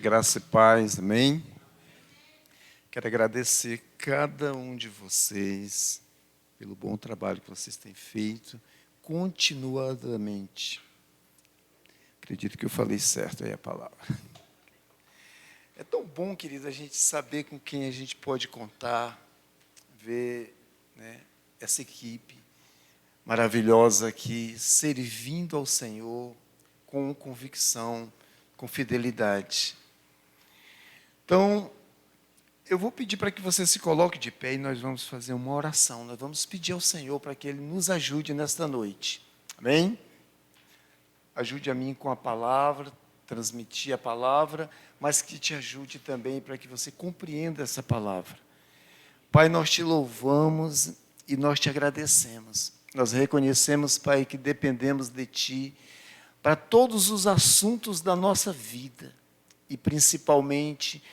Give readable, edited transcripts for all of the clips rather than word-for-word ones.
Graça e paz, amém? Quero agradecer cada um de vocês pelo bom trabalho que vocês têm feito continuadamente. Acredito que eu falei certo aí a palavra. É tão bom, querido, a gente saber com quem a gente pode contar, ver, né, essa equipe maravilhosa aqui, servindo ao Senhor com convicção, com fidelidade. Então, eu vou pedir para que você se coloque de pé e nós vamos fazer uma oração. Nós vamos pedir ao Senhor para que Ele nos ajude nesta noite. Amém? Ajude a mim com a palavra, transmitir a palavra, mas que te ajude também para que você compreenda essa palavra. Pai, nós te louvamos e nós te agradecemos. Nós reconhecemos, Pai, que dependemos de Ti para todos os assuntos da nossa vida e principalmente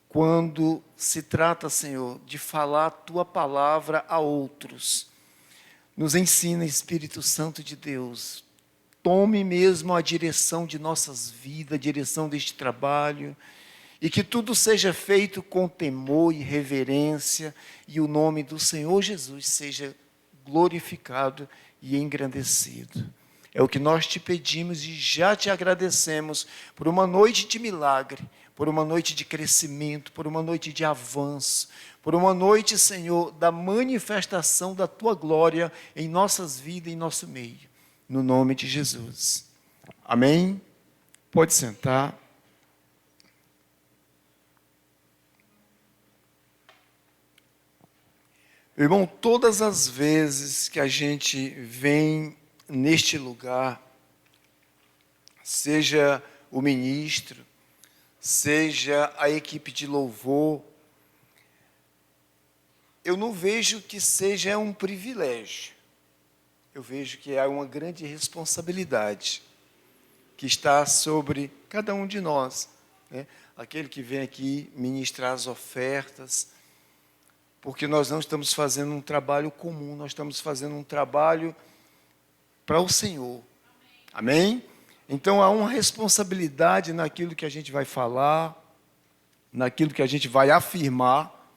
quando se trata, Senhor, de falar a Tua palavra a outros. Nos ensina, Espírito Santo de Deus, tome mesmo a direção de nossas vidas, a direção deste trabalho, e que tudo seja feito com temor e reverência, e o nome do Senhor Jesus seja glorificado e engrandecido. É o que nós te pedimos e já te agradecemos por uma noite de milagre, por uma noite de crescimento, por uma noite de avanço, por uma noite, Senhor, da manifestação da Tua glória em nossas vidas, em nosso meio. No nome de Jesus. Amém? Pode sentar. Meu irmão, todas as vezes que a gente vem neste lugar, seja o ministro, seja a equipe de louvor, eu não vejo que seja um privilégio. Eu vejo que é uma grande responsabilidade que está sobre cada um de nós, né? Aquele que vem aqui ministrar as ofertas, porque nós não estamos fazendo um trabalho comum, nós estamos fazendo um trabalho para o Senhor. Amém? Então, há uma responsabilidade naquilo que a gente vai falar, naquilo que a gente vai afirmar.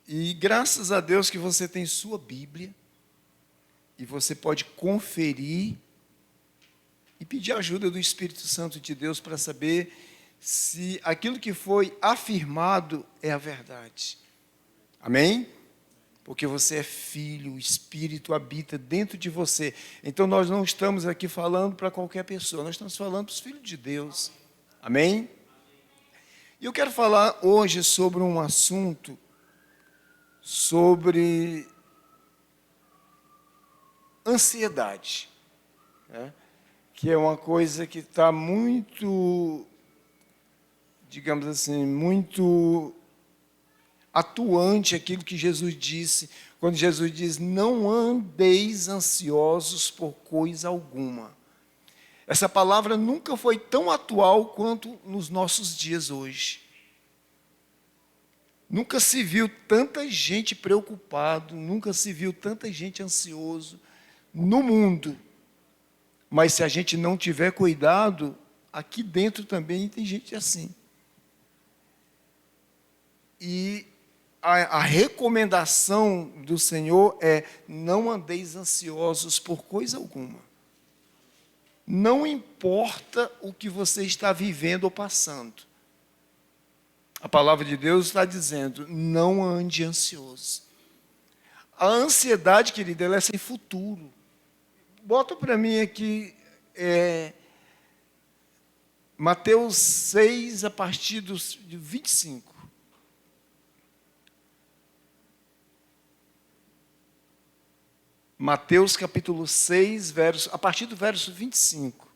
E graças a Deus que você tem sua Bíblia, e você pode conferir e pedir a ajuda do Espírito Santo de Deus para saber se aquilo que foi afirmado é a verdade. Amém? Porque você é filho, o Espírito habita dentro de você. Então, nós não estamos aqui falando para qualquer pessoa, nós estamos falando para os filhos de Deus. Amém? E eu quero falar hoje sobre um assunto, sobre ansiedade, né? Que é uma coisa que está muito, digamos assim, muito atuante aquilo que Jesus disse, quando Jesus diz, não andeis ansiosos por coisa alguma. Essa palavra nunca foi tão atual quanto nos nossos dias hoje. Nunca se viu tanta gente preocupada, nunca se viu tanta gente ansioso no mundo. Mas se a gente não tiver cuidado, aqui dentro também tem gente assim. E a recomendação do Senhor é, não andeis ansiosos por coisa alguma. Não importa o que você está vivendo ou passando. A palavra de Deus está dizendo, não ande ansioso. A ansiedade, querida, ela é sem futuro. Bota para mim aqui, Mateus 6, a partir de 25. Mateus capítulo 6, a partir do verso 25.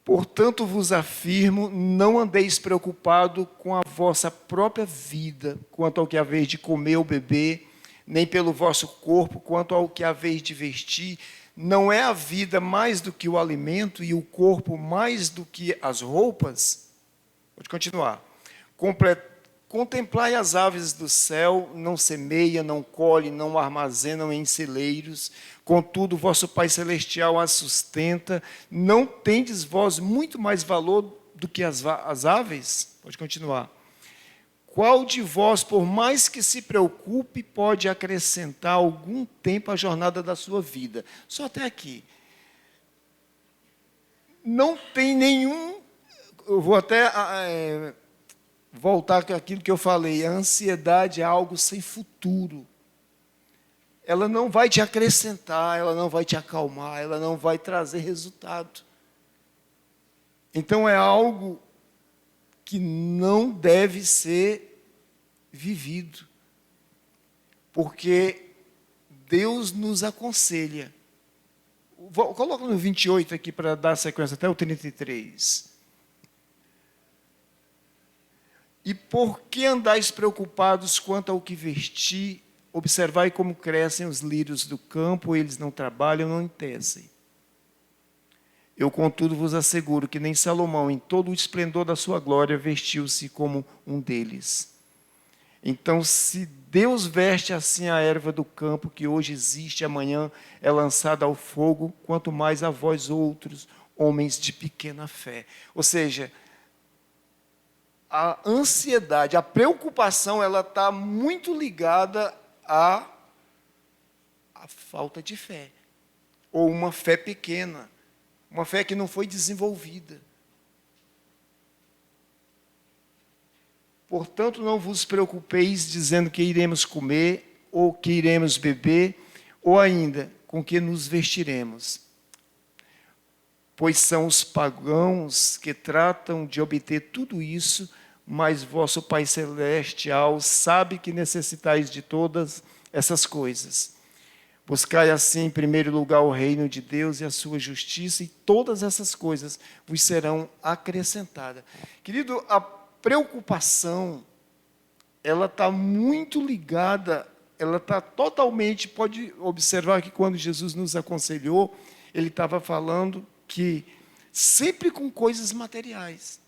Portanto vos afirmo, não andeis preocupado com a vossa própria vida, quanto ao que haveis de comer ou beber, nem pelo vosso corpo, quanto ao que haveis de vestir. Não é a vida mais do que o alimento e o corpo mais do que as roupas? Pode continuar. Contemplai as aves do céu, não semeia, não colhe, não armazenam em celeiros, contudo vosso Pai Celestial as sustenta. Não tendes vós muito mais valor do que as aves? Pode continuar. Qual de vós, por mais que se preocupe, pode acrescentar algum tempo à jornada da sua vida? Só até aqui. Não tem nenhum... Eu vou até voltar com aquilo que eu falei. A ansiedade é algo sem futuro. Ela não vai te acrescentar, ela não vai te acalmar, ela não vai trazer resultado. Então, é algo que não deve ser vivido, porque Deus nos aconselha. Coloca no 28 aqui para dar sequência até o 33. E por que andais preocupados quanto ao que vestir? Observai como crescem os lírios do campo, eles não trabalham, não tecem. Eu, contudo, vos asseguro que nem Salomão, em todo o esplendor da sua glória, vestiu-se como um deles. Então, se Deus veste assim a erva do campo, que hoje existe, amanhã é lançada ao fogo, quanto mais a vós outros, homens de pequena fé. Ou seja, a ansiedade, a preocupação, ela está muito ligada à falta de fé. Ou uma fé pequena, uma fé que não foi desenvolvida. Portanto, não vos preocupeis dizendo que iremos comer, ou que iremos beber, ou ainda com que nos vestiremos. Pois são os pagãos que tratam de obter tudo isso, mas vosso Pai Celestial sabe que necessitais de todas essas coisas. Buscai assim, em primeiro lugar, o reino de Deus e a sua justiça, e todas essas coisas vos serão acrescentadas. Querido, a preocupação, ela está muito ligada, ela está totalmente, pode observar que quando Jesus nos aconselhou, ele estava falando que sempre com coisas materiais,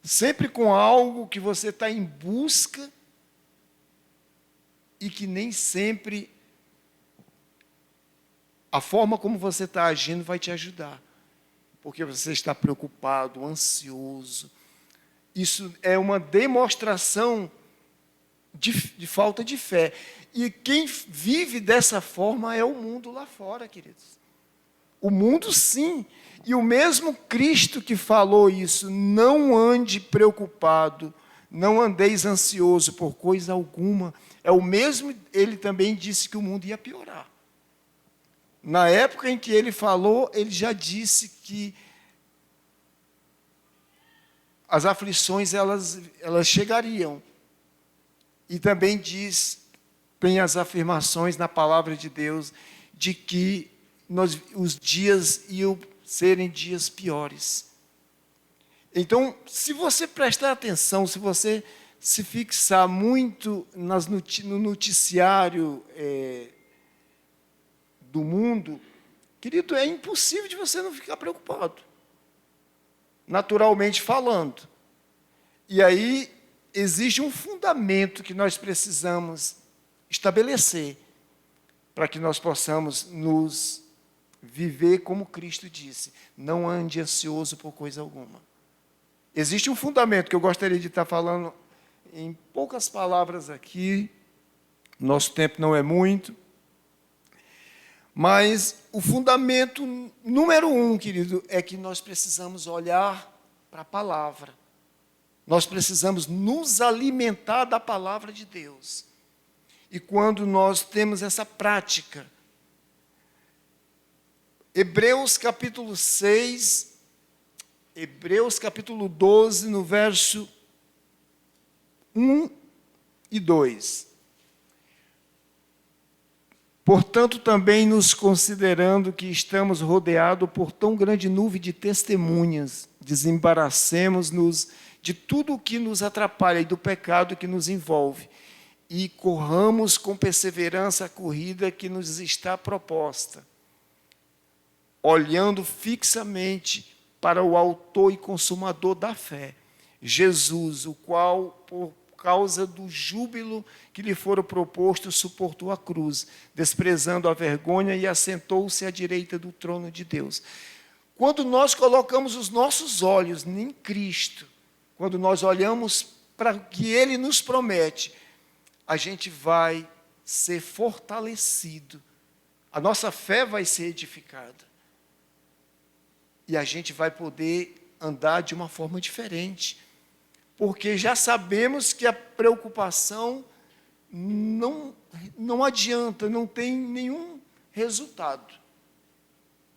sempre com algo que você está em busca e que nem sempre a forma como você está agindo vai te ajudar, porque você está preocupado, ansioso. Isso é uma demonstração de falta de fé. E quem vive dessa forma é o mundo lá fora, queridos. O mundo, sim. E o mesmo Cristo que falou isso, não ande preocupado, não andeis ansioso por coisa alguma. É o mesmo, ele também disse que o mundo ia piorar. Na época em que ele falou, ele já disse que as aflições, elas chegariam. E também tem as afirmações na palavra de Deus, de que os dias iam serem dias piores. Então, se você prestar atenção, se você se fixar muito no noticiário do mundo, querido, é impossível de você não ficar preocupado. Naturalmente falando. E aí, existe um fundamento que nós precisamos estabelecer para que nós possamos nos viver como Cristo disse. Não ande ansioso por coisa alguma. Existe um fundamento que eu gostaria de estar falando em poucas palavras aqui. Nosso tempo não é muito. Mas o fundamento número 1, querido, é que nós precisamos olhar para a palavra. Nós precisamos nos alimentar da palavra de Deus. E quando nós temos essa prática, Hebreus capítulo 6, Hebreus capítulo 12, no verso 1 e 2. Portanto, também nos considerando que estamos rodeados por tão grande nuvem de testemunhas, desembaracemos-nos de tudo o que nos atrapalha e do pecado que nos envolve, e corramos com perseverança a corrida que nos está proposta, olhando fixamente para o autor e consumador da fé, Jesus, o qual, por causa do júbilo que lhe fora proposto, suportou a cruz, desprezando a vergonha e assentou-se à direita do trono de Deus. Quando nós colocamos os nossos olhos em Cristo, quando nós olhamos para o que Ele nos promete, a gente vai ser fortalecido, a nossa fé vai ser edificada. E a gente vai poder andar de uma forma diferente, porque já sabemos que a preocupação não adianta, não tem nenhum resultado.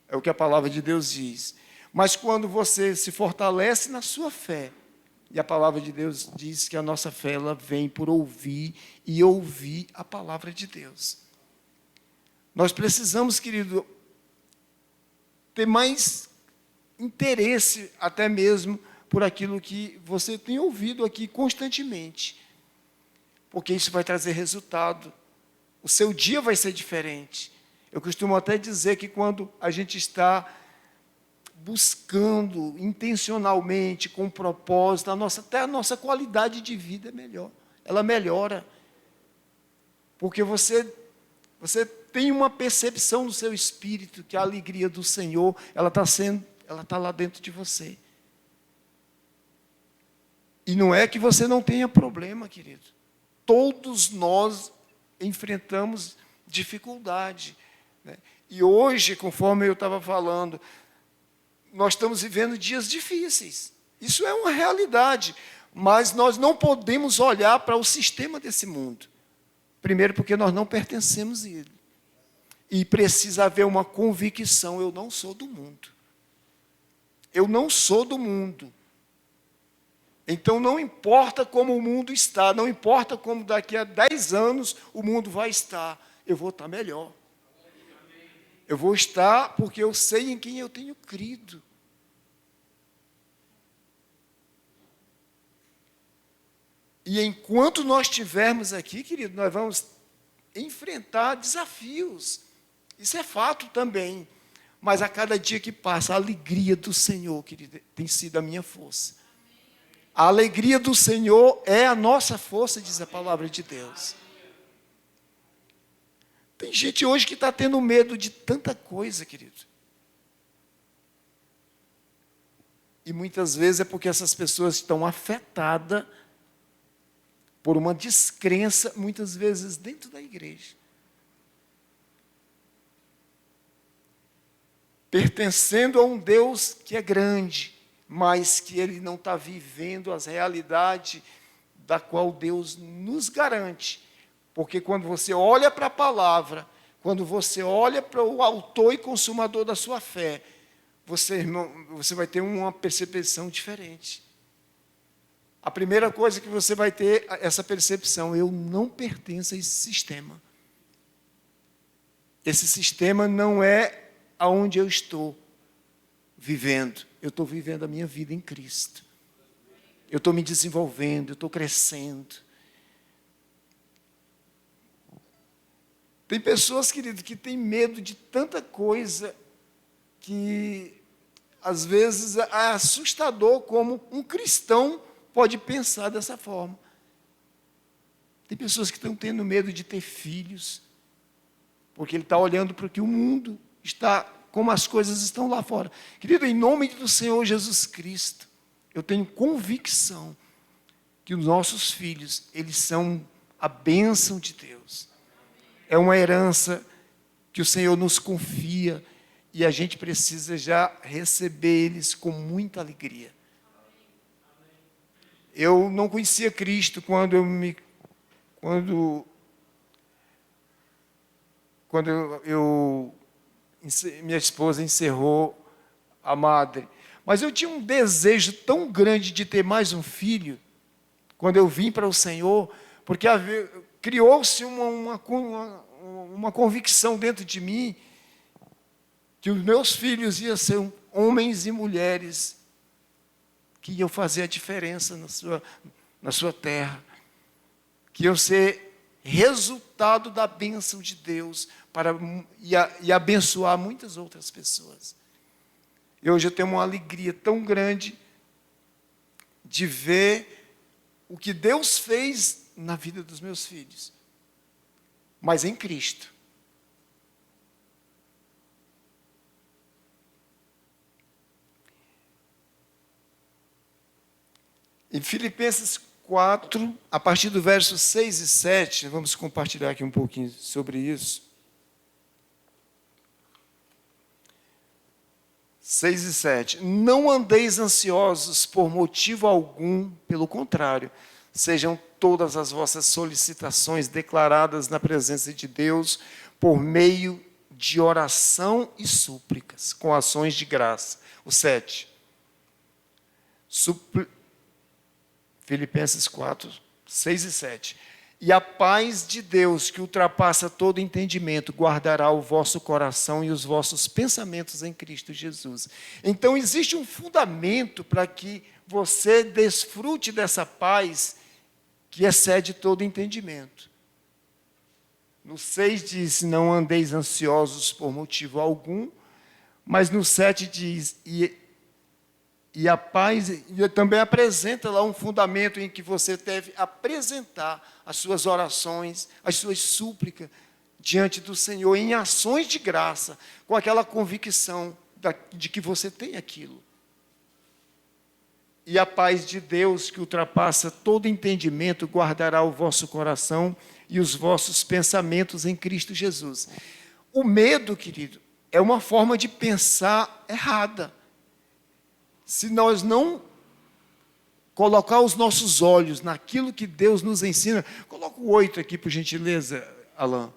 É o que a palavra de Deus diz. Mas quando você se fortalece na sua fé, e a palavra de Deus diz que a nossa fé ela vem por ouvir e ouvir a palavra de Deus. Nós precisamos, querido, ter mais interesse até mesmo por aquilo que você tem ouvido aqui constantemente. Porque isso vai trazer resultado. O seu dia vai ser diferente. Eu costumo até dizer que quando a gente está buscando intencionalmente, com propósito, até a nossa qualidade de vida é melhor. Ela melhora. Porque você tem uma percepção no seu espírito que a alegria do Senhor, ela está lá dentro de você. E não é que você não tenha problema, querido. Todos nós enfrentamos dificuldade, né? E hoje, conforme eu estava falando, nós estamos vivendo dias difíceis. Isso é uma realidade. Mas nós não podemos olhar para o sistema desse mundo. Primeiro, porque nós não pertencemos a ele. E precisa haver uma convicção: eu não sou do mundo. Eu não sou do mundo. Então, não importa como o mundo está, não importa como daqui a 10 anos o mundo vai estar, eu vou estar melhor. Eu vou estar porque eu sei em quem eu tenho crido. E enquanto nós estivermos aqui, querido, nós vamos enfrentar desafios. Isso é fato também. Mas a cada dia que passa, a alegria do Senhor, querido, tem sido a minha força. A alegria do Senhor é a nossa força, diz a palavra de Deus. Tem gente hoje que está tendo medo de tanta coisa, querido. E muitas vezes é porque essas pessoas estão afetadas por uma descrença, muitas vezes dentro da igreja. Pertencendo a um Deus que é grande, mas que ele não está vivendo as realidades da qual Deus nos garante. Porque quando você olha para a palavra, quando você olha para o autor e consumador da sua fé, você, irmão, você vai ter uma percepção diferente. A primeira coisa que você vai ter essa percepção: eu não pertenço a esse sistema. Esse sistema não é aonde eu estou vivendo. Eu estou vivendo a minha vida em Cristo. Eu estou me desenvolvendo, eu estou crescendo. Tem pessoas, querido, que têm medo de tanta coisa que, às vezes, é assustador como um cristão pode pensar dessa forma. Tem pessoas que estão tendo medo de ter filhos, porque ele está olhando para o que o mundo está, como as coisas estão lá fora. Querido, em nome do Senhor Jesus Cristo, eu tenho convicção que os nossos filhos, eles são a bênção de Deus. É uma herança que o Senhor nos confia e a gente precisa já receber eles com muita alegria. Eu não conhecia Cristo quando minha esposa encerrou a madre. Mas eu tinha um desejo tão grande de ter mais um filho, quando eu vim para o Senhor, porque criou-se uma convicção dentro de mim, que os meus filhos iam ser homens e mulheres, que iam fazer a diferença na sua terra, que iam ser resultado da bênção de Deus e abençoar muitas outras pessoas. E hoje eu tenho uma alegria tão grande de ver o que Deus fez na vida dos meus filhos, mas em Cristo. Em Filipenses 4, a partir do verso 6 e 7, vamos compartilhar aqui um pouquinho sobre isso. 6 e 7. Não andeis ansiosos por motivo algum, pelo contrário, sejam todas as vossas solicitações declaradas na presença de Deus por meio de oração e súplicas, com ações de graça. O 7. Filipenses 4, 6 e 7. E a paz de Deus, que ultrapassa todo entendimento, guardará o vosso coração e os vossos pensamentos em Cristo Jesus. Então, existe um fundamento para que você desfrute dessa paz que excede todo entendimento. No 6 diz, não andeis ansiosos por motivo algum, mas no 7 diz, e a paz, e também apresenta lá um fundamento em que você deve apresentar as suas orações, as suas súplicas diante do Senhor, em ações de graça, com aquela convicção de que você tem aquilo. E a paz de Deus, que ultrapassa todo entendimento, guardará o vosso coração e os vossos pensamentos em Cristo Jesus. O medo, querido, é uma forma de pensar errada. Se nós não colocar os nossos olhos naquilo que Deus nos ensina, coloca o 8 aqui, por gentileza, Alain.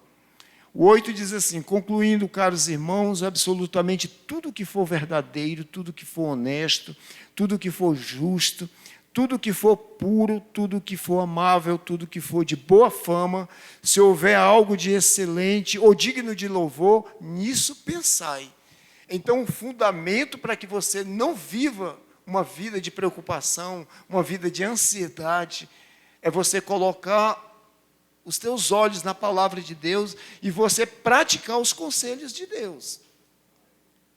O 8 diz assim, concluindo, caros irmãos, absolutamente tudo que for verdadeiro, tudo que for honesto, tudo que for justo, tudo que for puro, tudo que for amável, tudo que for de boa fama, se houver algo de excelente ou digno de louvor, nisso pensai. Então, o fundamento para que você não viva uma vida de preocupação, uma vida de ansiedade, é você colocar os teus olhos na palavra de Deus e você praticar os conselhos de Deus.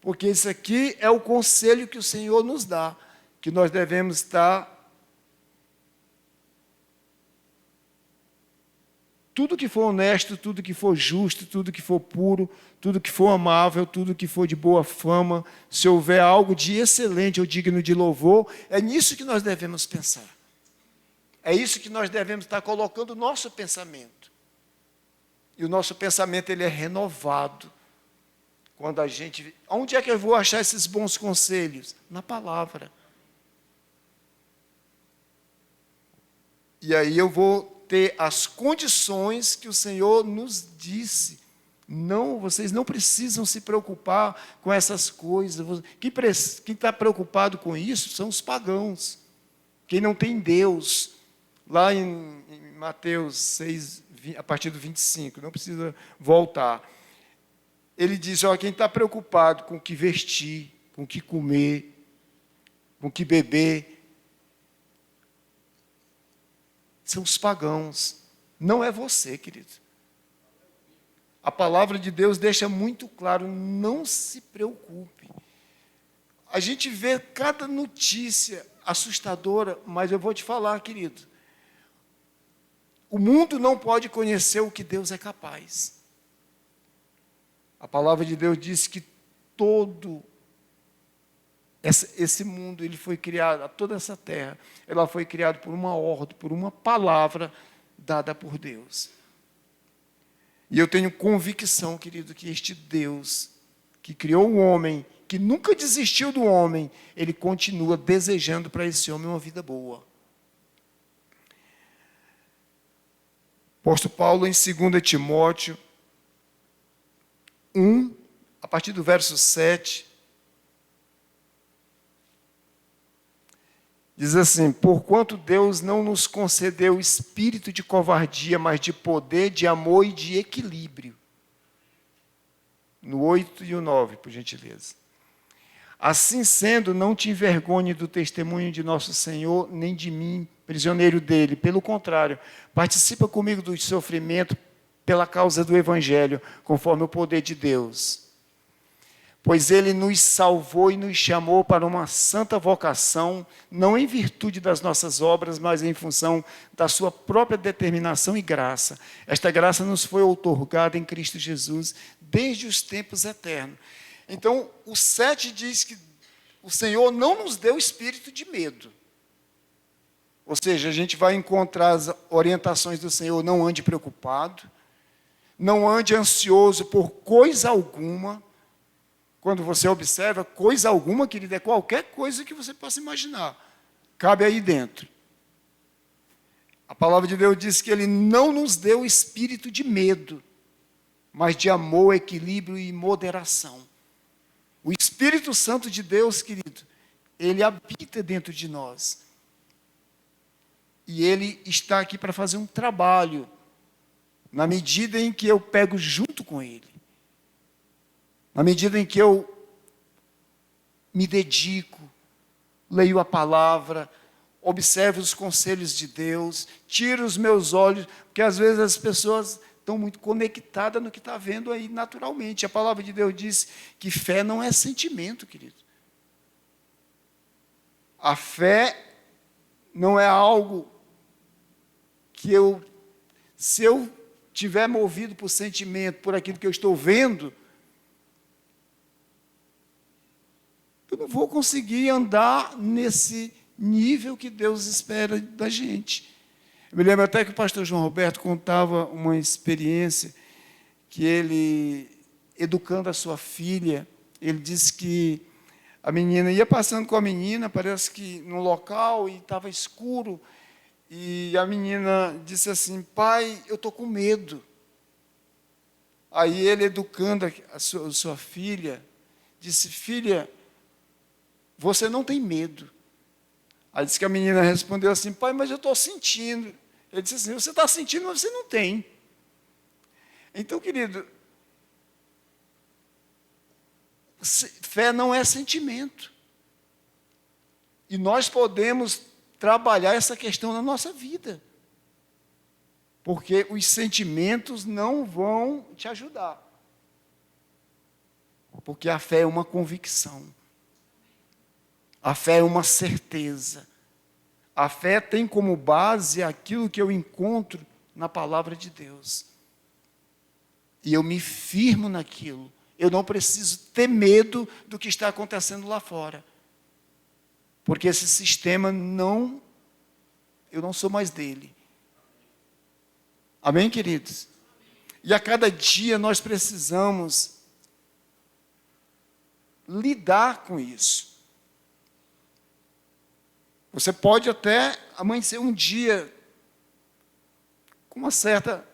Porque isso aqui é o conselho que o Senhor nos dá, que nós devemos estar... Tudo que for honesto, tudo que for justo, tudo que for puro, tudo que for amável, tudo que for de boa fama, se houver algo de excelente ou digno de louvor, é nisso que nós devemos pensar. É isso que nós devemos estar colocando o nosso pensamento. E o nosso pensamento ele é renovado. Quando a gente... Onde é que eu vou achar esses bons conselhos? Na palavra. E aí eu vou ter as condições que o Senhor nos disse. Não, vocês não precisam se preocupar com essas coisas. Quem está preocupado com isso são os pagãos. Quem não tem Deus. Lá em Mateus 6, a partir do 25, não precisa voltar. Ele diz, ó, quem está preocupado com o que vestir, com o que comer, com o que beber, são os pagãos, não é você, querido. A palavra de Deus deixa muito claro, não se preocupe. A gente vê cada notícia assustadora, mas eu vou te falar, querido, o mundo não pode conhecer o que Deus é capaz. A palavra de Deus diz que todo esse mundo, ele foi criado, toda essa terra, ela foi criada por uma ordem, por uma palavra dada por Deus. E eu tenho convicção, querido, que este Deus, que criou o homem, que nunca desistiu do homem, ele continua desejando para esse homem uma vida boa. Apóstolo Paulo, em 2 Timóteo 1, a partir do verso 7, diz assim, porquanto Deus não nos concedeu espírito de covardia, mas de poder, de amor e de equilíbrio. No 8 e o 9, por gentileza. Assim sendo, não te envergonhe do testemunho de nosso Senhor, nem de mim, prisioneiro dele. Pelo contrário, participa comigo do sofrimento pela causa do Evangelho, conforme o poder de Deus. Pois ele nos salvou e nos chamou para uma santa vocação, não em virtude das nossas obras, mas em função da sua própria determinação e graça. Esta graça nos foi outorgada em Cristo Jesus desde os tempos eternos. Então, o 7 diz que o Senhor não nos deu espírito de medo. Ou seja, a gente vai encontrar as orientações do Senhor: não ande preocupado, não ande ansioso por coisa alguma. Quando você observa, coisa alguma, querido, é qualquer coisa que você possa imaginar. Cabe aí dentro. A palavra de Deus diz que Ele não nos deu espírito de medo, mas de amor, equilíbrio e moderação. O Espírito Santo de Deus, querido, Ele habita dentro de nós. E Ele está aqui para fazer um trabalho, na medida em que eu pego junto com Ele. Na medida em que eu me dedico, leio a palavra, observo os conselhos de Deus, tiro os meus olhos, porque às vezes as pessoas estão muito conectadas no que está vendo aí naturalmente. A palavra de Deus diz que fé não é sentimento, querido. A fé não é algo que se eu estiver movido por sentimento, por aquilo que eu estou vendo, eu não vou conseguir andar nesse nível que Deus espera da gente. Eu me lembro até que o pastor João Roberto contava uma experiência que ele, educando a sua filha, ele disse que a menina ia passando com a menina, parece que num local, e estava escuro, e a menina disse assim: pai, eu estou com medo. Aí ele, educando a sua filha, disse: filha, você não tem medo. Aí disse que a menina respondeu assim: pai, mas eu estou sentindo. Ele disse assim: você está sentindo, mas você não tem. Então, querido, fé não é sentimento. E nós podemos trabalhar essa questão na nossa vida. Porque os sentimentos não vão te ajudar. Porque a fé é uma convicção. A fé é uma certeza. A fé tem como base aquilo que eu encontro na palavra de Deus. E eu me firmo naquilo. Eu não preciso ter medo do que está acontecendo lá fora. Porque esse sistema eu não sou mais dele. Amém, queridos? E a cada dia nós precisamos lidar com isso. Você pode até amanhecer um dia com uma certa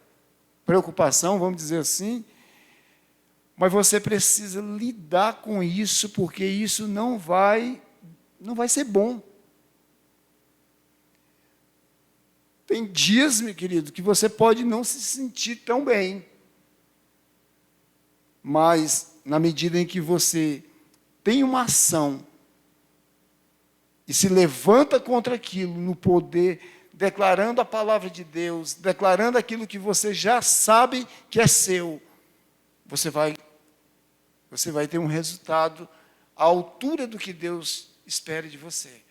preocupação, vamos dizer assim, mas você precisa lidar com isso, porque isso não vai ser bom. Tem dias, meu querido, que você pode não se sentir tão bem, mas na medida em que você tem uma ação e se levanta contra aquilo no poder, declarando a palavra de Deus, declarando aquilo que você já sabe que é seu, você vai ter um resultado à altura do que Deus espera de você.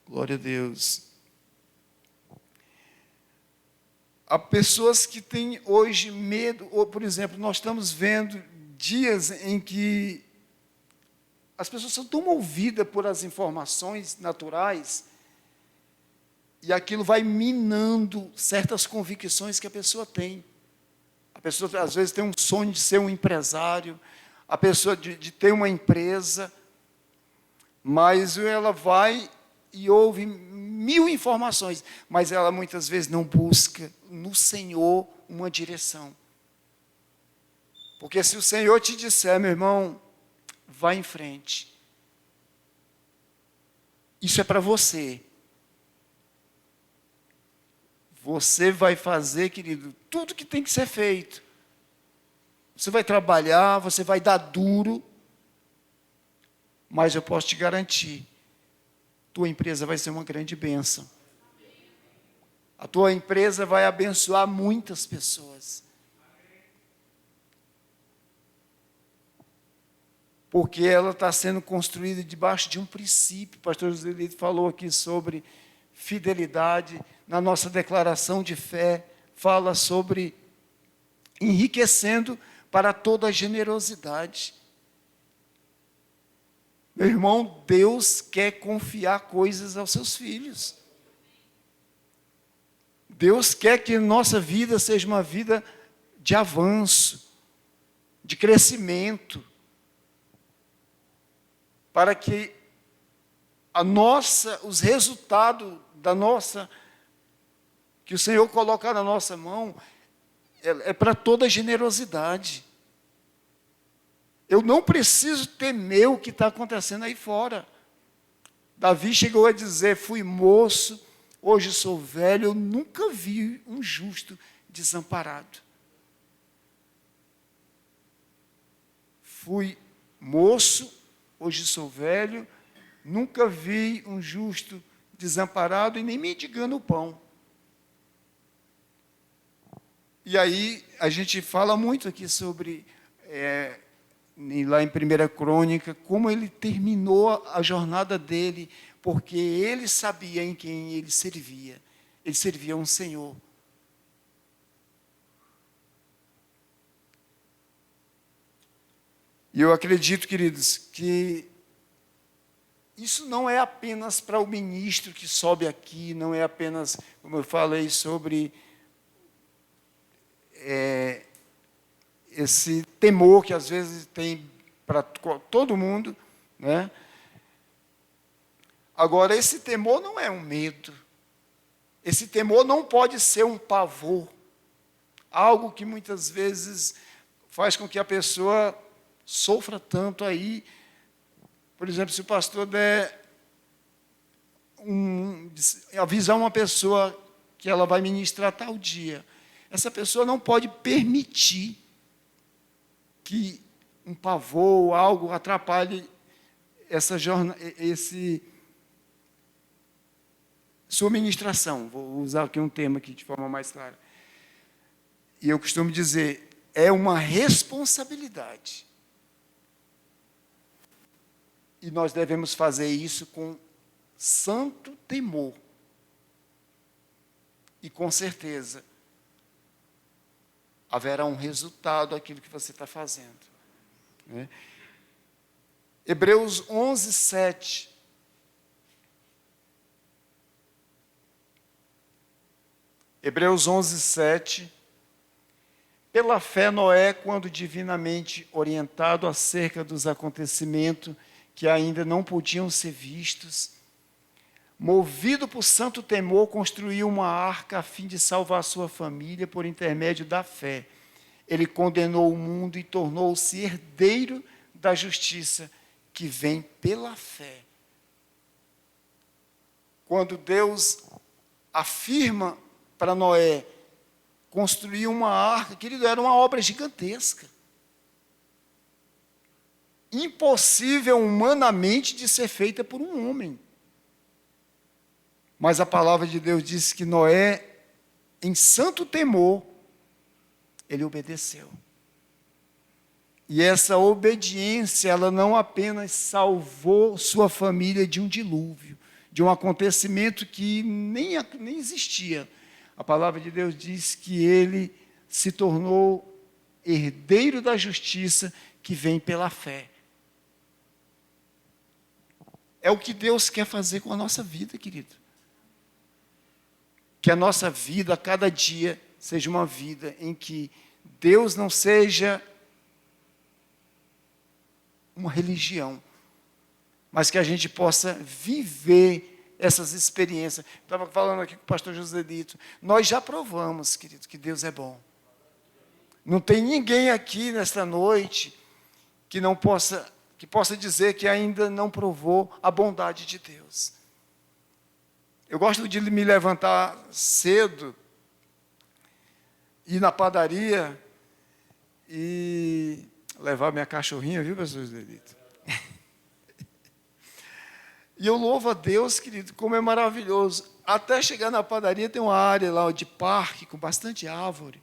Glória a Deus. Há pessoas que têm hoje medo, ou, por exemplo, nós estamos vendo dias em que as pessoas são tão movidas por as informações naturais e aquilo vai minando certas convicções que a pessoa tem. A pessoa, às vezes, tem um sonho de ser um empresário, a pessoa de ter uma empresa, mas ela vai e ouve 1000 informações, mas ela muitas vezes não busca no Senhor uma direção. Porque se o Senhor te disser: meu irmão, vá em frente, isso é para você. Você vai fazer, querido, tudo que tem que ser feito. Você vai trabalhar, você vai dar duro, mas eu posso te garantir, tua empresa vai ser uma grande bênção. A tua empresa vai abençoar muitas pessoas. Porque ela está sendo construída debaixo de um princípio. O pastor José falou aqui sobre fidelidade. Na nossa declaração de fé, fala sobre enriquecendo para toda a generosidade. Meu irmão, Deus quer confiar coisas aos seus filhos. Deus quer que nossa vida seja uma vida de avanço, de crescimento, para que os resultados que o Senhor coloca na nossa mão, é para toda generosidade. Eu não preciso temer o que está acontecendo aí fora. Davi chegou a dizer: fui moço, hoje sou velho, eu nunca vi um justo desamparado. Fui moço, hoje sou velho, nunca vi um justo desamparado e nem mendigando o pão. E aí, a gente fala muito aqui sobre, lá em 1 Crônica, como ele terminou a jornada dele, porque ele sabia em quem ele servia. Ele servia a um Senhor. E eu acredito, queridos, que isso não é apenas para o ministro que sobe aqui, não é apenas, como eu falei, sobre esse temor que às vezes tem para todo mundo, né? Agora, esse temor não é um medo. Esse temor não pode ser um pavor. Algo que muitas vezes faz com que a pessoa sofra tanto aí. Por exemplo, se o pastor avisar uma pessoa que ela vai ministrar tal dia, essa pessoa não pode permitir que um pavor ou algo atrapalhe essa sua ministração. Vou usar aqui um termo aqui de forma mais clara. E eu costumo dizer, é uma responsabilidade. E nós devemos fazer isso com santo temor. E com certeza, haverá um resultado àquilo que você está fazendo. Né? Hebreus 11, 7. Hebreus 11, 7. Pela fé, Noé, quando divinamente orientado acerca dos acontecimentos que ainda não podiam ser vistos, movido por santo temor, construiu uma arca a fim de salvar sua família por intermédio da fé. Ele condenou o mundo e tornou-se herdeiro da justiça que vem pela fé. Quando Deus afirma para Noé construir uma arca, querido, era uma obra gigantesca. Impossível humanamente de ser feita por um homem. Mas a palavra de Deus diz que Noé, em santo temor, ele obedeceu. E essa obediência, ela não apenas salvou sua família de um dilúvio, de um acontecimento que nem existia. A palavra de Deus diz que ele se tornou herdeiro da justiça que vem pela fé. É o que Deus quer fazer com a nossa vida, querido. Que a nossa vida, a cada dia, seja uma vida em que Deus não seja uma religião, mas que a gente possa viver essas experiências. Estava falando aqui com o pastor Joselito. Nós já provamos, querido, que Deus é bom. Não tem ninguém aqui nesta noite que possa dizer que ainda não provou a bondade de Deus. Eu gosto de me levantar cedo, ir na padaria e levar minha cachorrinha, viu, pastor Joselito? E eu louvo a Deus, querido, como é maravilhoso. Até chegar na padaria tem uma área lá de parque com bastante árvore.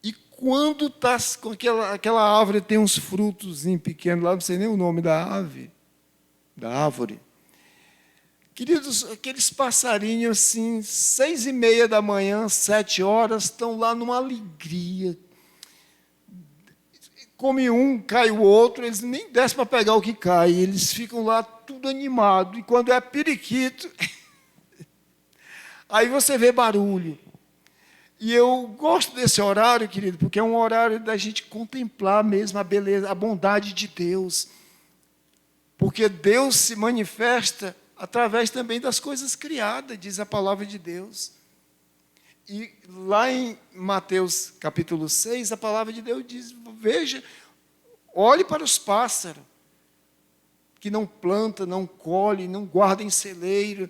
E quando está com aquela árvore tem uns frutos pequenos lá, não sei nem o nome da árvore. Queridos, aqueles passarinhos assim, 6:30 da manhã, 7 horas, estão lá numa alegria. come um, cai o outro, eles nem descem para pegar o que cai, eles ficam lá tudo animado. E quando é periquito, aí você vê barulho. E eu gosto desse horário, querido, porque é um horário da gente contemplar mesmo a beleza, a bondade de Deus. Porque Deus se manifesta através também das coisas criadas, diz a palavra de Deus. E lá em Mateus capítulo 6, a palavra de Deus diz, veja, olhe para os pássaros, que não planta, não colhe, não guarda em celeiro.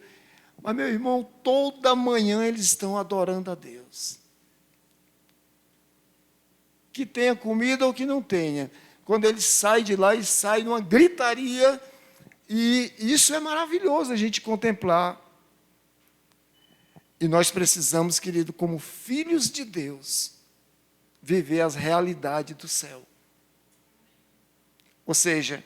Mas, meu irmão, toda manhã eles estão adorando a Deus. Que tenha comida ou que não tenha. Quando eles saem de lá, eles saem numa gritaria. E isso é maravilhoso a gente contemplar. E nós precisamos, querido, como filhos de Deus, viver as realidades do céu. Ou seja,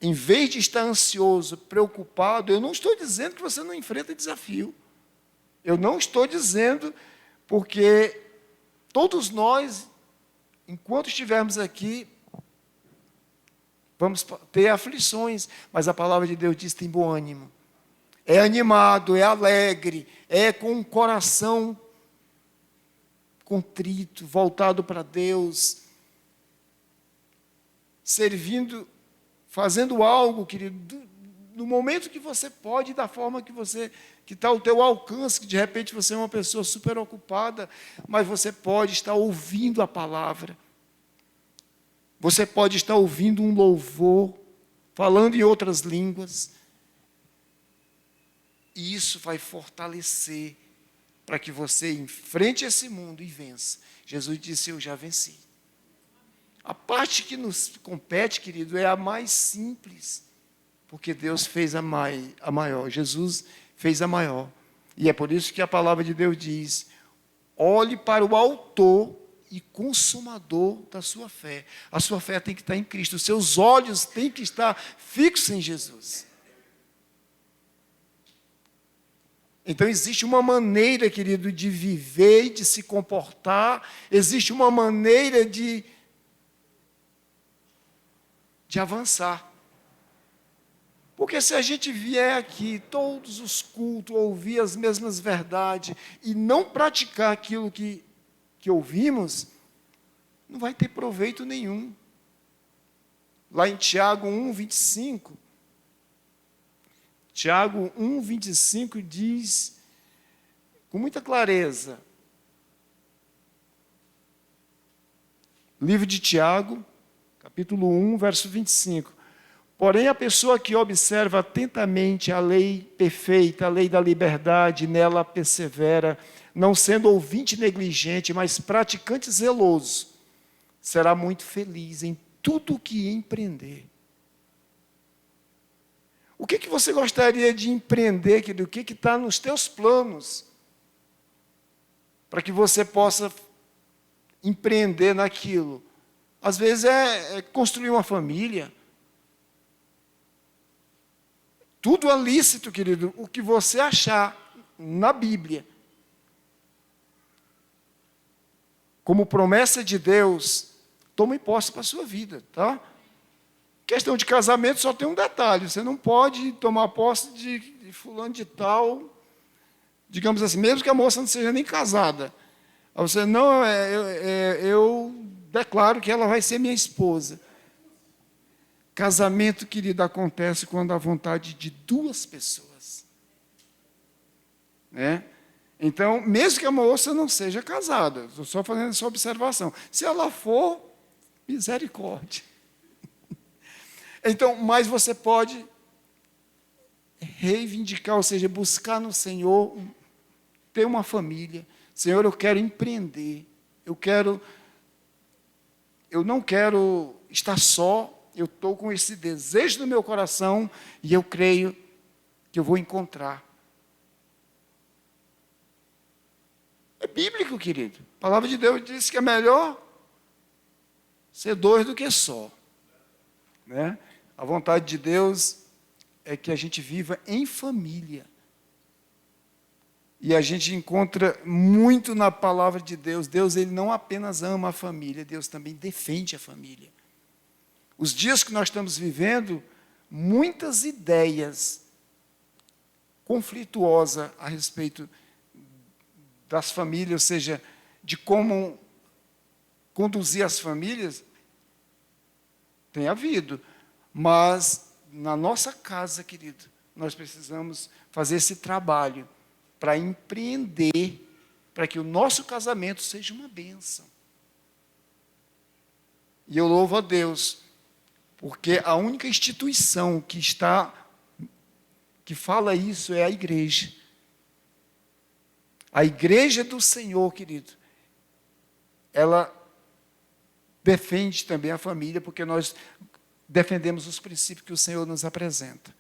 em vez de estar ansioso, preocupado, eu não estou dizendo que você não enfrenta desafio. Eu não estou dizendo, porque todos nós, enquanto estivermos aqui, vamos ter aflições, mas a palavra de Deus diz que tem bom ânimo. É animado, é alegre, é com um coração contrito, voltado para Deus, servindo, fazendo algo, querido, no momento que você pode, da forma que está ao teu alcance, que de repente você é uma pessoa super ocupada, mas você pode estar ouvindo a palavra. Você pode estar ouvindo um louvor, falando em outras línguas. E isso vai fortalecer para que você enfrente esse mundo e vença. Jesus disse, eu já venci. A parte que nos compete, querido, é a mais simples, porque Deus fez a maior, Jesus fez a maior. E é por isso que a palavra de Deus diz, olhe para o autor e consumador da sua fé. A sua fé tem que estar em Cristo, os seus olhos têm que estar fixos em Jesus. Então, existe uma maneira, querido, de viver e de se comportar, existe uma maneira de avançar. Porque se a gente vier aqui, todos os cultos, ouvir as mesmas verdades, e não praticar aquilo que ouvimos, não vai ter proveito nenhum. Lá em Tiago 1:25, Tiago 1:25 diz, com muita clareza, livro de Tiago, capítulo 1, verso 25. Porém, a pessoa que observa atentamente a lei perfeita, a lei da liberdade, nela persevera, não sendo ouvinte negligente, mas praticante zeloso, será muito feliz em tudo o que empreender. O que você gostaria de empreender, querido? O que está nos teus planos? Para que você possa empreender naquilo. Às vezes é construir uma família. Tudo é lícito, querido, o que você achar na Bíblia. Como promessa de Deus, tome posse para a sua vida, tá? Questão de casamento só tem um detalhe, você não pode tomar posse de fulano de tal, digamos assim, mesmo que a moça não seja nem casada. Aí você, não, eu declaro que ela vai ser minha esposa. Casamento, querido, acontece quando há vontade de duas pessoas. Né? Então, mesmo que a moça não seja casada, estou só fazendo essa observação. Se ela for, misericórdia. Então, mas você pode reivindicar, ou seja, buscar no Senhor, ter uma família. Senhor, eu quero empreender. Eu não quero estar só. Eu estou com esse desejo no meu coração e eu creio que eu vou encontrar. É bíblico, querido. A palavra de Deus diz que é melhor ser dois do que só. Né? A vontade de Deus é que a gente viva em família. E a gente encontra muito na palavra de Deus. Deus, ele não apenas ama a família, Deus também defende a família. Os dias que nós estamos vivendo, muitas ideias conflituosas a respeito das famílias, ou seja, de como conduzir as famílias, tem havido. Mas na nossa casa, querido, nós precisamos fazer esse trabalho para empreender, para que o nosso casamento seja uma bênção. E eu louvo a Deus, porque a única instituição que fala isso é a igreja. A igreja do Senhor, querido, ela defende também a família, porque nós defendemos os princípios que o Senhor nos apresenta.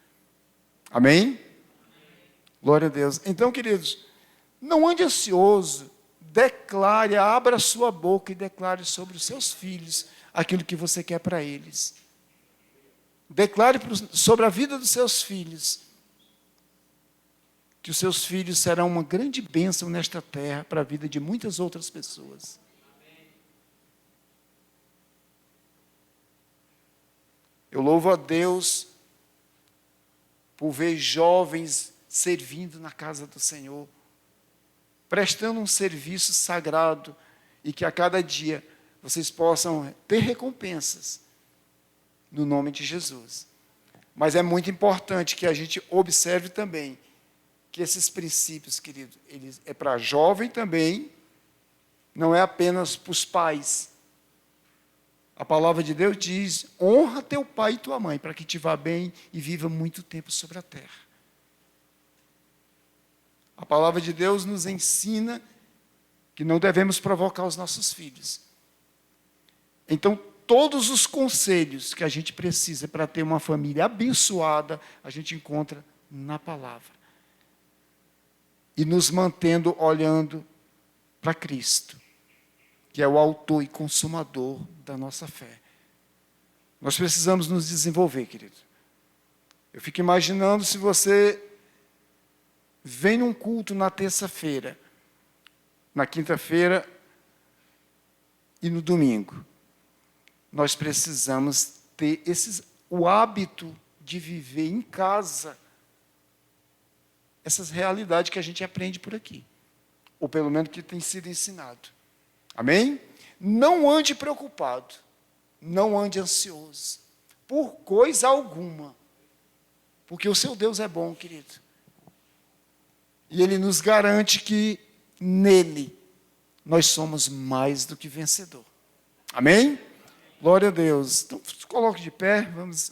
Amém? Glória a Deus. Então, queridos, não ande ansioso, declare, abra a sua boca e declare sobre os seus filhos aquilo que você quer para eles. Declare sobre a vida dos seus filhos, que os seus filhos serão uma grande bênção nesta terra para a vida de muitas outras pessoas. Eu louvo a Deus por ver jovens servindo na casa do Senhor, prestando um serviço sagrado, e que a cada dia vocês possam ter recompensas, no nome de Jesus. Mas é muito importante que a gente observe também, que esses princípios, querido, eles é para jovem também, não é apenas para os pais. A palavra de Deus diz: honra teu pai e tua mãe, para que te vá bem e viva muito tempo sobre a terra. A palavra de Deus nos ensina que não devemos provocar os nossos filhos. Então, todos os conselhos que a gente precisa para ter uma família abençoada, a gente encontra na palavra. E nos mantendo olhando para Cristo, que é o autor e consumador da nossa fé. Nós precisamos nos desenvolver, querido. Eu fico imaginando se você vem num culto na terça-feira, na quinta-feira e no domingo. Nós precisamos ter o hábito de viver em casa essas realidades que a gente aprende por aqui, ou pelo menos que tem sido ensinado. Amém? Não ande preocupado, não ande ansioso, por coisa alguma, porque o seu Deus é bom, querido. E Ele nos garante que nele nós somos mais do que vencedor. Amém? Glória a Deus. Então, coloque de pé, vamos...